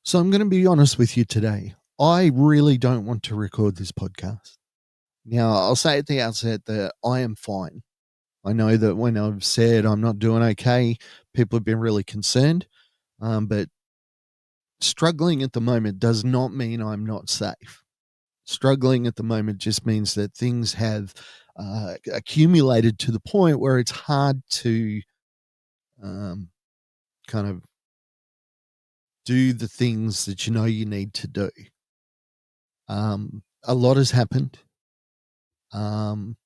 So I'm going to be honest with you today. I really don't want to record this podcast. Now, I'll say at the outset that I am fine. I know that when I've said I'm not doing okay, people have been really concerned. But struggling at the moment does not mean I'm not safe. Struggling at the moment just means that things have accumulated to the point where it's hard to kind of do the things that you know you need to do. A lot has happened. And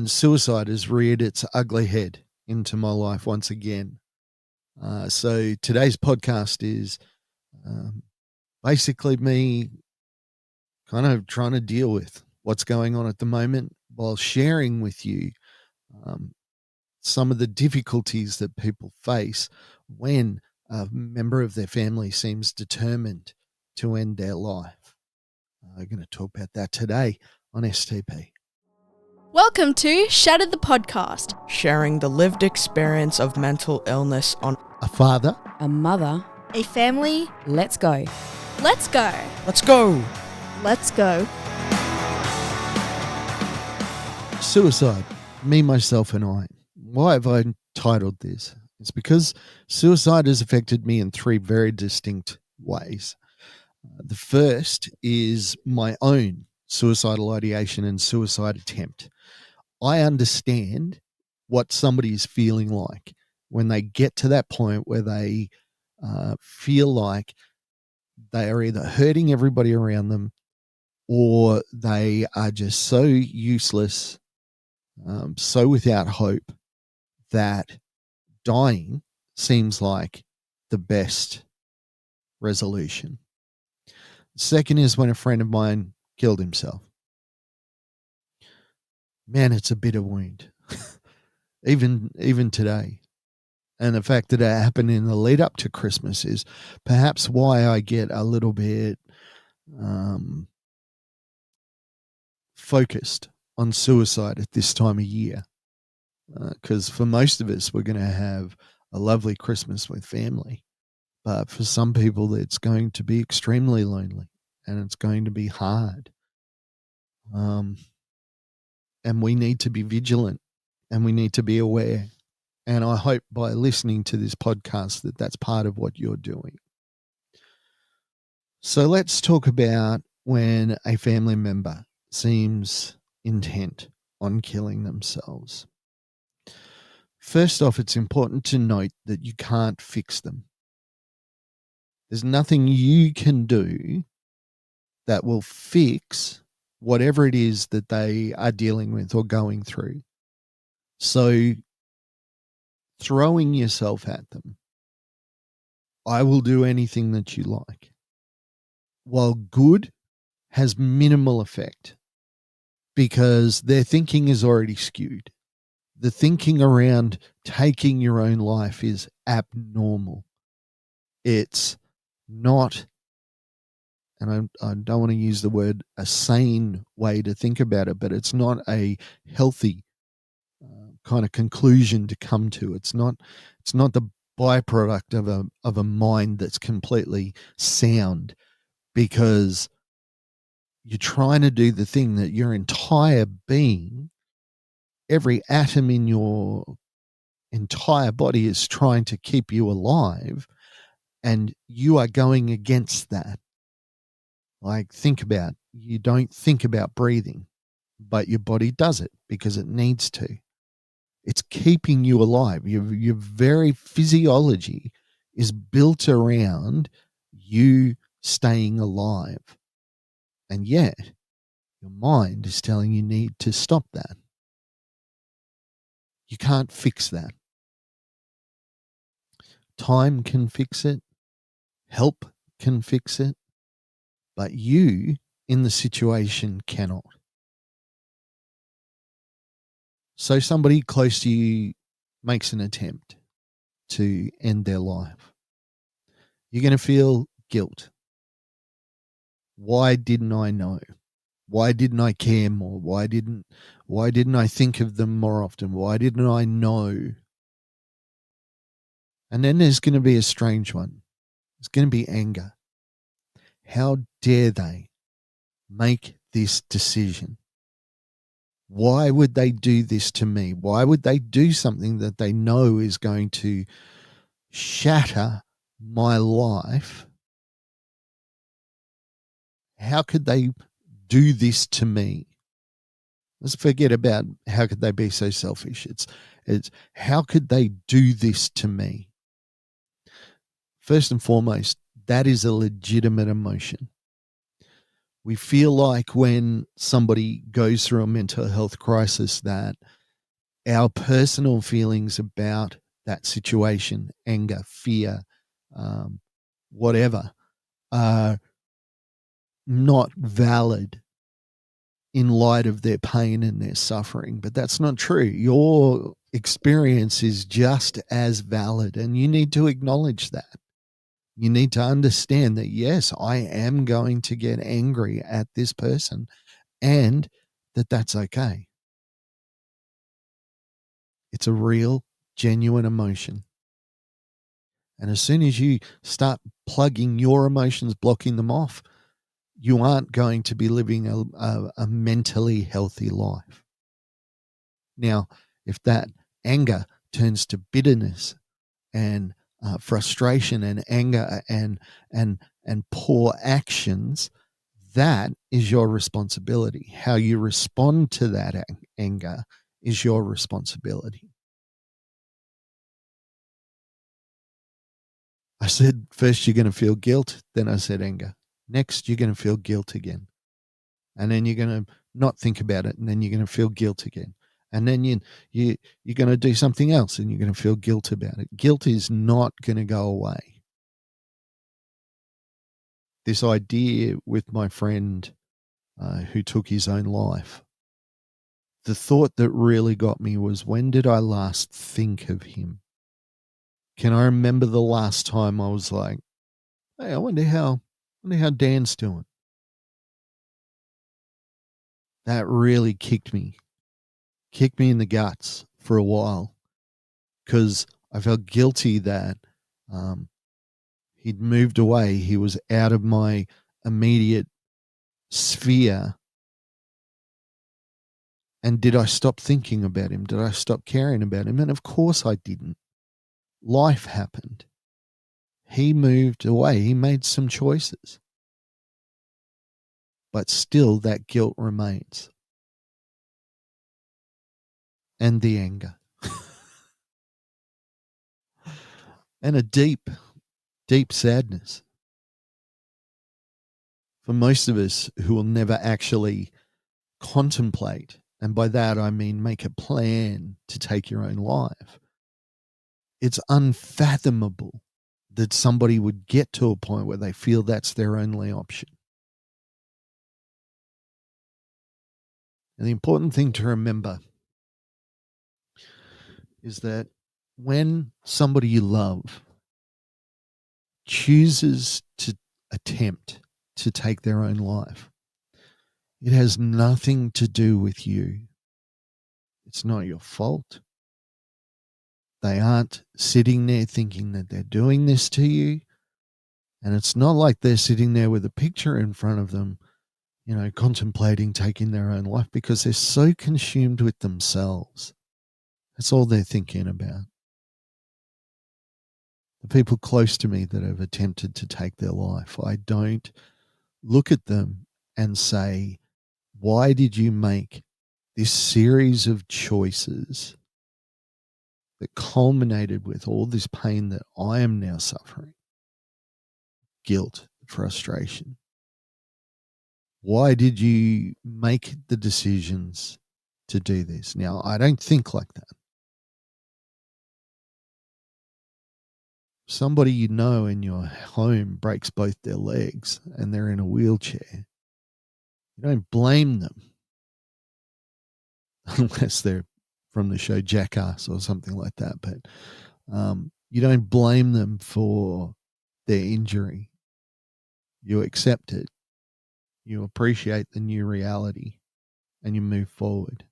suicide has reared its ugly head into my life once again. So today's podcast is basically me kind of trying to deal with what's going on at the moment while sharing with you some of the difficulties that people face when a member of their family seems determined to end their life. I'm going to talk about that today on STP. Welcome to Shattered the Podcast. Sharing the lived experience of mental illness on A father, a mother. A family. Let's go. Let's go. Let's go. Let's go. suicide, me, myself, and I. Why have I titled this? It's because suicide has affected me in three very distinct ways. The first is my own suicidal ideation and suicide attempt. I understand what somebody is feeling like when they get to that point where they feel like they are either hurting everybody around them or they are just so useless, so without hope that dying seems like the best resolution. Second is when a friend of mine killed himself. Man, it's a bitter wound, even today. And the fact that it happened in the lead up to Christmas is perhaps why I get a little bit focused on suicide at this time of year. Because for most of us, we're going to have a lovely Christmas with family. But for some people, it's going to be extremely lonely and it's going to be hard. And we need to be vigilant and we need to be aware. And I hope by listening to this podcast that that's part of what you're doing. So let's talk about when a family member seems intent on killing themselves. First off, it's important to note that you can't fix them. There's nothing you can do that will fix whatever it is that they are dealing with or going through. So throwing yourself at them, I will do anything that you like, while good has minimal effect because their thinking is already skewed. The thinking around taking your own life is abnormal. It's not, and I don't want to use the word a sane way to think about it, but it's not a healthy kind of conclusion to come to. It's not the byproduct of a mind that's completely sound, because you're trying to do the thing that your entire being, every atom in your entire body is trying to keep you alive, and you are going against that. Like, you don't think about breathing, but your body does it because it needs to. It's keeping you alive. Your very physiology is built around you staying alive. And yet, your mind is telling you need to stop that. You can't fix that. Time can fix it. Help can fix it. But you, in the situation, cannot. So somebody close to you makes an attempt to end their life. You're going to feel guilt. Why didn't I know? Why didn't I care more? Why didn't I think of them more often? Why didn't I know? And then there's going to be a strange one. It's going to be anger. How dare they make this decision? Why would they do this to me? Why would they do something that they know is going to shatter my life? How could they do this to me? Let's forget about how could they be so selfish. It's how could they do this to me? First and foremost, that is a legitimate emotion. We feel like when somebody goes through a mental health crisis that our personal feelings about that situation, anger, fear, whatever, are not valid in light of their pain and their suffering. But that's not true. Your experience is just as valid, and you need to acknowledge that. You need to understand that, yes, I am going to get angry at this person and that that's okay. It's a real, genuine emotion. And as soon as you start plugging your emotions, blocking them off, you aren't going to be living a mentally healthy life. Now, if that anger turns to bitterness and frustration and anger and poor actions, that is your responsibility. How you respond to that anger is your responsibility. I said, first you're going to feel guilt. Then I said anger. Next, you're going to feel guilt again. And then you're going to not think about it. And then you're going to feel guilt again. And then you're going to do something else and you're going to feel guilt about it. Guilt is not going to go away. This idea with my friend who took his own life, the thought that really got me was, when did I last think of him? Can I remember the last time I was like, hey, I wonder how Dan's doing? That really kicked me in the guts for a while, because I felt guilty that he'd moved away. He was out of my immediate sphere. And did I stop thinking about him? Did I stop caring about him? And of course I didn't. Life happened. He moved away. He made some choices. But still, that guilt remains. And the anger. And a deep, deep sadness. For most of us who will never actually contemplate, and by that I mean make a plan to take your own life, it's unfathomable that somebody would get to a point where they feel that's their only option. And the important thing to remember is that when somebody you love chooses to attempt to take their own life, it has nothing to do with you. It's not your fault. They aren't sitting there thinking that they're doing this to you. And it's not like they're sitting there with a picture in front of them, contemplating taking their own life, because they're so consumed with themselves. That's all they're thinking about. The people close to me that have attempted to take their life, I don't look at them and say, why did you make this series of choices that culminated with all this pain that I am now suffering? Guilt, frustration. Why did you make the decisions to do this? Now, I don't think like that. Somebody you know in your home breaks both their legs and they're in a wheelchair. You don't blame them unless they're from the show Jackass or something like that. But you don't blame them for their injury. You accept it. You appreciate the new reality and you move forward.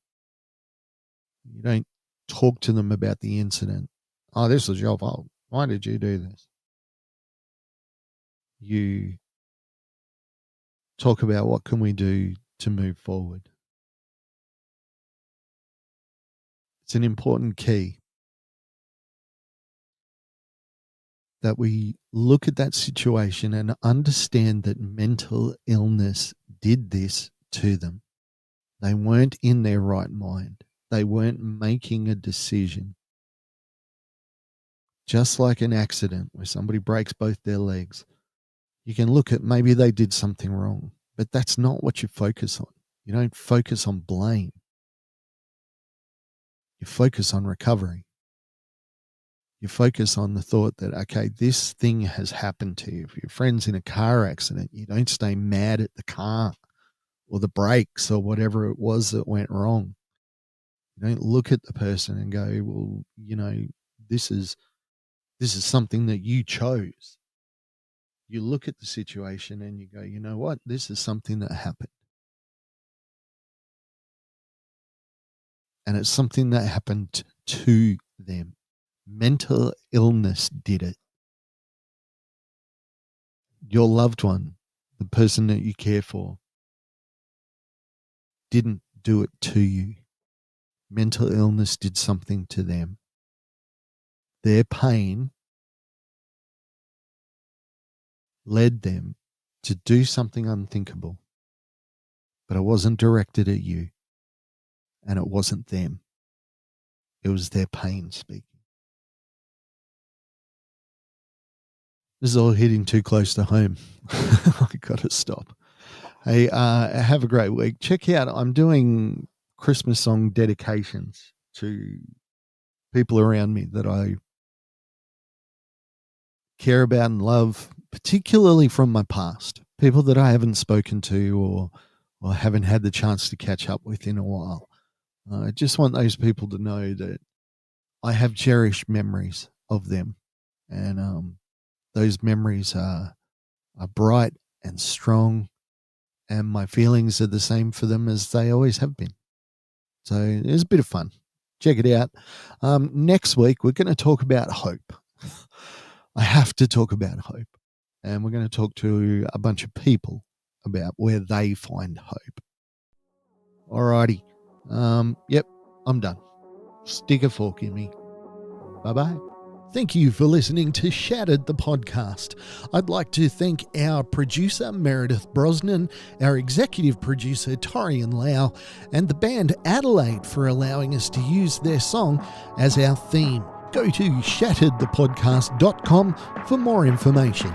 You don't talk to them about the incident. Oh, this was your fault. Why did you do this? you talk about what can we do to move forward. It's an important key that we look at that situation and understand that mental illness did this to them. They weren't in their right mind. They weren't making a decision. Just like an accident where somebody breaks both their legs, you can look at maybe they did something wrong, but that's not what you focus on. You don't focus on blame. You focus on recovery. You focus on the thought that, okay, this thing has happened to you. If your friend's in a car accident, you don't stay mad at the car or the brakes or whatever it was that went wrong. You don't look at the person and go, well, this is something that you chose. You look at the situation and you go, you know what? This is something that happened. And it's something that happened to them. Mental illness did it. Your loved one, the person that you care for, didn't do it to you. Mental illness did something to them. Their pain led them to do something unthinkable. But it wasn't directed at you. And it wasn't them. It was their pain speaking. This is all hitting too close to home. I got to stop. Hey, have a great week. Check out, I'm doing Christmas song dedications to people around me that I care about and love, particularly from my past, people that I haven't spoken to or haven't had the chance to catch up with in a while. I just want those people to know that I have cherished memories of them, and those memories are bright and strong, and my feelings are the same for them as they always have been. So it was a bit of fun. Check it out. Next week, we're going to talk about hope. I have to talk about hope. And we're going to talk to a bunch of people about where they find hope. Alrighty. Yep, I'm done. Stick a fork in me. Bye-bye. Thank you for listening to Shattered the podcast. I'd like to thank our producer, Meredith Brosnan, our executive producer, Torian Lau, and the band Adelaide for allowing us to use their song as our theme. Go to shatteredthepodcast.com for more information.